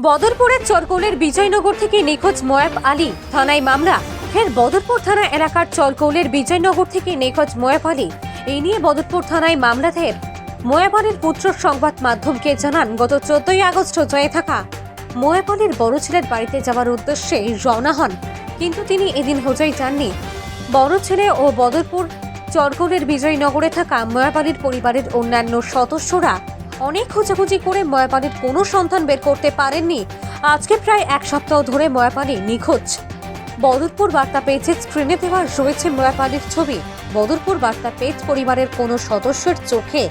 বদরপুরের চরকৌলের বিজয়নগর থেকে নিখোঁজ মোয়াব আলী, থানায় মামলা। ফের বদরপুর থানা এলাকার চরকৌলের বিজয়নগর থেকে নিখোঁজ মোয়াব আলী, এই নিয়ে বদরপুর থানায় মামলা দায়ের। মোয়াব আলীর পুত্র সংবাদ মাধ্যমকে জানান, গত 14ই আগস্ট জয়ে থাকা মোয়াব আলীর বড় ছেলের বাড়িতে যাওয়ার উদ্দেশ্যে রওনা হন, কিন্তু তিনি এদিন হোজাই যাননি। বড় ছেলে ও বদরপুর চরকৌলের বিজয়নগরে থাকা মোয়াব আলীর পরিবারের অন্যান্য সদস্যরা অনেক খোঁজাখুঁজি করে মোয়াব আলীর কোনো সন্ধান বের করতে পারেননি। আজকে প্রায় এক সপ্তাহ ধরে মোয়াব আলী নিখোঁজ। বদরপুর বার্তা পেজের স্ক্রিনে দেওয়া রয়েছে মোয়াব আলীর ছবি। বদরপুর বার্তা পেজ পরিবারের কোনো সদস্যের চোখে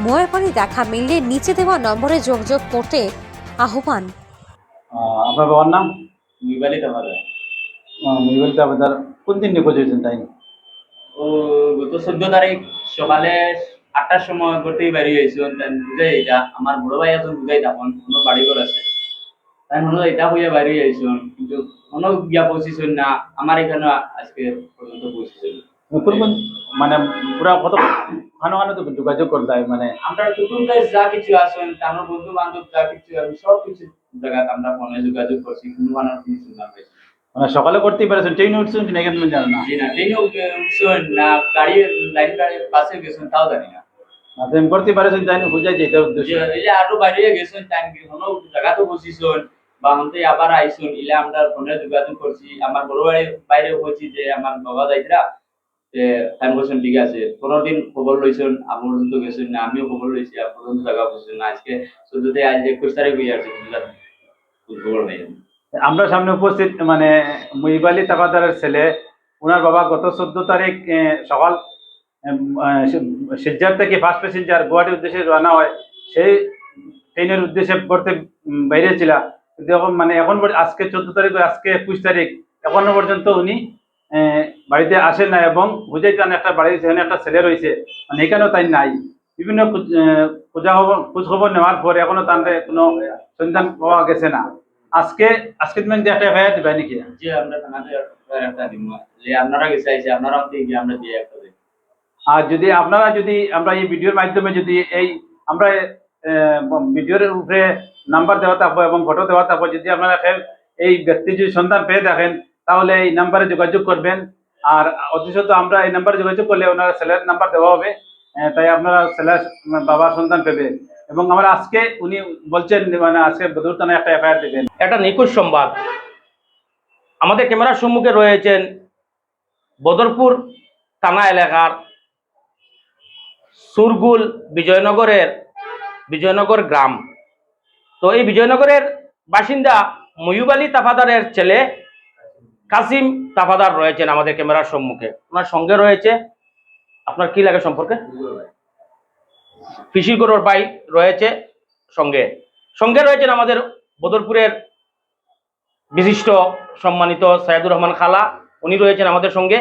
মোয়াব আলী দেখা মিললে নিচে দেওয়া নম্বরে যোগাযোগ করতে আহ্বান। আপনার বাবার নাম? মুইবালি তাফাদার। মুইবালি তাফাদার কোন দিন নিখোঁজ হয়েছেন তাই? ও গত 14 তারিখ সকালে 8টার সময় ঘরতেই বাড়ি হয়েছিল। বুঝাই এটা আমার বড় ভাই এখন বুঝাই তখন কোনো বাড়ি ঘর আছে, তাই মনে হয় এটা হইয়া বাড়ি হয়েছিল, কিন্তু কোনো গিয়া পৌঁছিছেন না। আমার এখানে আজকে পর্যন্ত পৌঁছেছেন মানে পুরা কত খানো তো যোগাযোগ করতে হয়, মানে আমরা নতুন যা কিছু আছেন আমার বন্ধু বান্ধব যা কিছু আমি সব কিছু জায়গা আমরা ফোনে যোগাযোগ করছি, কোনো মানুষ কোনো শুনলাম পাইছি মানে সকালে করতেই পারেছেন, ট্রেনে উঠছেন কিনা কেন জানেন না? জি না, ট্রেনে উঠছেন না, গাড়ি লাইন গাড়ি বাসে গেছেন তাও জানি না। করতে পারেছেন তাই না, বুঝাই যেতে উদ্দেশ্য এই যে আরো বাইরে গেছেন টাইম কি কোনো জায়গা তো বসিছেন বা আমাদের আবার আইছেন, ইলে আমরা ফোনে যোগাযোগ করছি। আমার বড় ভাই বাইরে হয়েছি যে আমার বাবা যাইতরা যে টাইম বলছেন ঠিক আছে, 15 দিন খবর লইছেন আমার পর্যন্ত গেছেন না, আমিও খবর লইছি আর পর্যন্ত জায়গা বসছেন না। আজকে 14 আজ 21 তারিখ হয়ে আছে, খবর নেই। আমরা সামনে উপস্থিত মানে মুইবালি তাফাদারের ছেলে, ওনার বাবা গত 14 তারিখ সকাল শিলচর থেকে ফার্স্ট প্যাসেঞ্জার গুয়াহাটির উদ্দেশ্যে রওনা হয়। সেই ট্রেনের উদ্দেশ্যে পড়তে বাইরে ছিল, কিন্তু এখন মানে এখন আজকে 14 তারিখ, আজকে 21 তারিখ, এখনো পর্যন্ত উনি বাড়িতে আসেন না। এবং বুঝাই টান একটা বাড়ির সেখানে একটা ছেলে রয়েছে, মানে এখানেও তাই নাই। বিভিন্ন খোঁজ খবর নেওয়ার পর এখনো তার কোনো সন্ধান পাওয়া গেছে না। আজকে তুমি একটা এফআইআর দিবে নাকি? জি আমরা থানাতে একটা দিব, যে আপনারা গেছে আইছে আপনারা অন্তে গিয়ে আমরা দিয়ে একটা দিই। আর যদি আপনারা আমরা এই ভিডিওর মাধ্যমে যদি আমরা ভিডিওর উপরে নাম্বার দেওয়া থাকবো এবং ফটো দেওয়া থাকবো, যদি আপনারা এই ব্যক্তি যদি সন্ধান পেয়ে থাকেন তাহলে এই নাম্বারে যোগাযোগ করবেন। আর অতিশত আমরা এই নাম্বারে যোগাযোগ করলে ওনার ছেলের নাম্বার দেওয়া হবে, তাই আপনারা ছেলের বাবার সন্ধান পেবে। এবং আমরা আজকে উনি বলছেন মানে আজকে বদরপুর থানায় একটা এফআইআর দেবেন। একটা নিখোঁজ সংবাদ। আমাদের ক্যামেরার সম্মুখে রয়েছেন বদরপুর থানা এলাকার সুরগুল বিজয়নগর গ্রাম। তো এই বিজয়নগরের বাসিন্দা মুইব আলী তাফাদারের ছেলে কাসিম তাফাদার রয়েছেন আমাদের ক্যামেরার সম্মুখে। ওনার সঙ্গে রয়েছে, আপনার কি লাগে সম্পর্কে, ফিশিরগড়ের ভাই রয়েছে সঙ্গে রয়েছেন আমাদের বদরপুরের বিশিষ্ট সম্মানিত সাইদুর রহমান খালা, উনি রয়েছেন আমাদের সঙ্গে।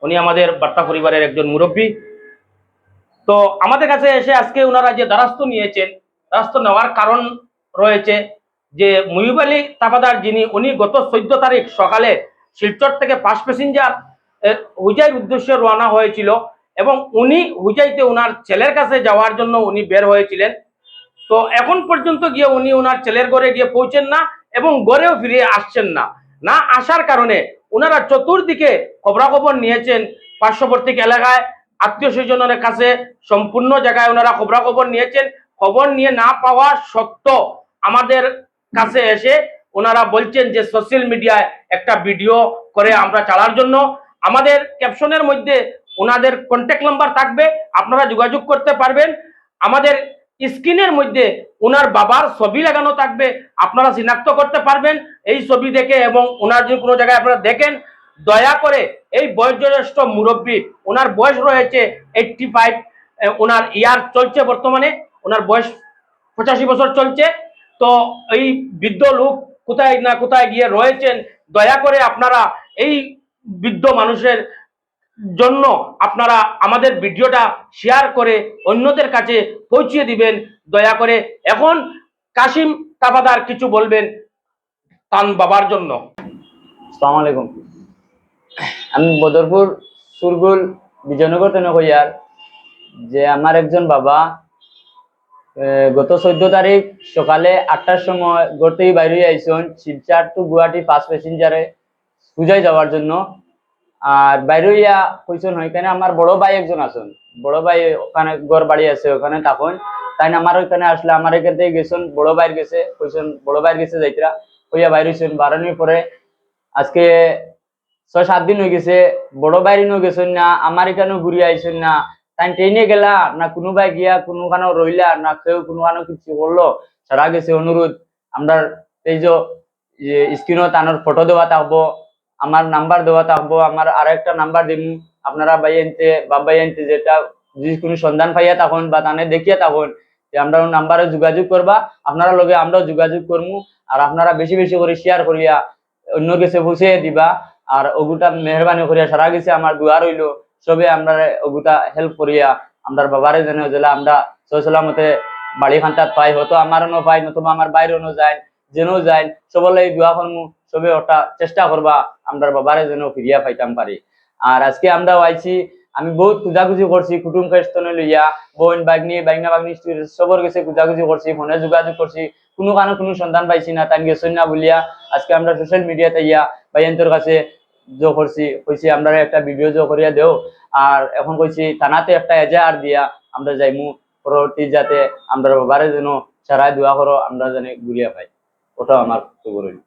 উনি আমাদের বার্তা পরিবারের একজন মুরব্বী। তো আমাদের কাছে এসে আজকে ওনারা যে দ্বারস্থ নিয়েছেন, দ্বারস্থ নেওয়ার কারণ রয়েছে যে মুইব আলী তাফাদার যিনি, উনি গত 14 তারিখ সকালে শিলচর থেকে ফার্স্ট প্যাসেঞ্জার হুজাইর উদ্দেশ্যে রওনা হয়েছিল এবং উনি হুজাইতে ওনার ছেলের কাছে যাওয়ার জন্য উনি বের হয়েছিলেন। তো এখন পর্যন্ত গিয়ে উনি ওনার ছেলের ঘরে গিয়ে পৌঁছেন না এবং ঘরেও ফিরে আসছেন না আসার কারণে ওনারা চতুর্দিকে খবরাখবর নিয়েছেন। পার্শ্ববর্তী এলাকায় আত্মীয় স্বজনের কাছে সম্পূর্ণ জায়গায় ওনারা খবরাখবর নিয়েছেন। খবর নিয়ে না পাওয়া সত্ত্বেও আমাদের কাছে এসে ওনারা বলছেন যে সোশ্যাল মিডিয়ায় একটা ভিডিও করে আমরা চালার জন্য। আমাদের ক্যাপশনের মধ্যে ওনাদের কন্ট্যাক্ট নাম্বার থাকবে, আপনারা যোগাযোগ করতে পারবেন। আমাদের স্ক্রিনের মধ্যে ওনার বাবার ছবি লাগানো থাকবে, আপনারা শনাক্ত করতে পারবেন এই ছবি দেখে। এবং ওনার যদি কোনো জায়গায় আপনারা দেখেন, দয়া করে এই বয়োজ্যেষ্ঠ মুরব্বী, ওনার বয়স রয়েছে 85, ওনার ইয়ার চলছে, বর্তমানে ওনার বয়স 85 বছর চলছে। তো এই বৃদ্ধ লোক কোথায় না কোথায় গিয়ে রয়েছেন, দয়া করে আপনারা এই বৃদ্ধ মানুষের জন্য আপনারা আমাদের ভিডিওটা শেয়ার করে অন্যদের কাছে পৌঁছিয়ে দিবেন দয়া করে। এখন কাসিম তাফাদার কিছু বলবেন তার বাবার জন্য। আসসালামু আলাইকুম। আমি বদরপুর সুরগুল বিজয়নগর থেকে হইয়ার যে আমার একজন বাবা গত 14 তারিখ সকালে 8টার সময় ঘর থেকে বাইরে আইসন শিলচর টু গুয়াহাটি ফার্স্ট প্যাসেঞ্জারে পূজায় যাওয়ার জন্য। আর বাইরে ইয়া কইসন ওইখানে আমার বড় ভাই একজন আছেন, বড় ভাই ওখানে ঘর বাড়ি আছে ওখানে তখন তাই আমার ওইখানে আসলে আমার এখান থেকে গেছেন, বড় ভাইয়ের গেছে কইসন, বড় ভাইয়ের গেছে যাইতরা কইয়া বাইরে হইছেন। বারানির পরে আজকে 6-7 দিন হয়ে গেছে, বড় বাইরিনও গেছেন না, আমার এখানেও ঘুরিয়ে আইসেন না। তাই ট্রেনে গেলা না কোনোবাই গিয়া কোনোখানে রইলা না কেউ কোনোখানে কিছু করলো, সারা গেছে অনুরোধ আমরা এই যে স্ক্রিনত আনার ফটো দেওয়া থাকবো, আমার নাম্বার দেওয়া থাকবো, আমার আর একটা নাম্বার দিন আপনারা বাই আনতে বাবাই আনতে যেটা যদি কোনো সন্ধান পাইয়া তখন বা তানে দেখিয়া তখন যে আমরা নাম্বারে যোগাযোগ করবা, আপনারা লগে আমরাও যোগাযোগ করবো। আর আপনারা বেশি বেশি করে শেয়ার করিয়া অন্য কাছে পৌঁছে দিবা। আর ওগুটা মেহরবানি করিয়া সারা গেছে আমার দুয়া রইল, সবে আমরা ওগুটা হেল্প করিয়া আমরা বাবারে যেন জেলা আমরা সলামতে বাড়ি খান্তাত পাই, হয়তো আমারও পাই নতুবা আমার বাইরেও যায়, যেন যায় সবলে দোয়া করমু, সবে ওটা চেষ্টা করবা আমরা বাবারে যেন ফিরিয়া পাইতাম পারি। আর আজকে আমরা আইছি, আমি বহুত খুঁজাখুঁজি করছি কুটুম খেস্তনে লইয়া, বোন বাগনি বাইনা বাগনি সবর গেছে খুঁজাখুঁজি করছি, ফোনে যোগাযোগ করছি, কোনো কারণে কোনো সন্ধান পাইছি না, তাই গেছেন না বলিয়া আজকে আমরা সোশ্যাল মিডিয়াতে ইয়া ভাইয়ান্তর কাছে জো করছি, কইছি আমরা একটা ভিডিও জো করিয়া দেও। আর এখন কইছি থানাতে একটা এজাহার দিয়া আমরা যাইমু, পরবর্তী যাতে আমরা বাবারে যেন সারায় দোয়া করো আমরা যেন ঘুরিয়া পাই, ওটাও আমার খবর হইল।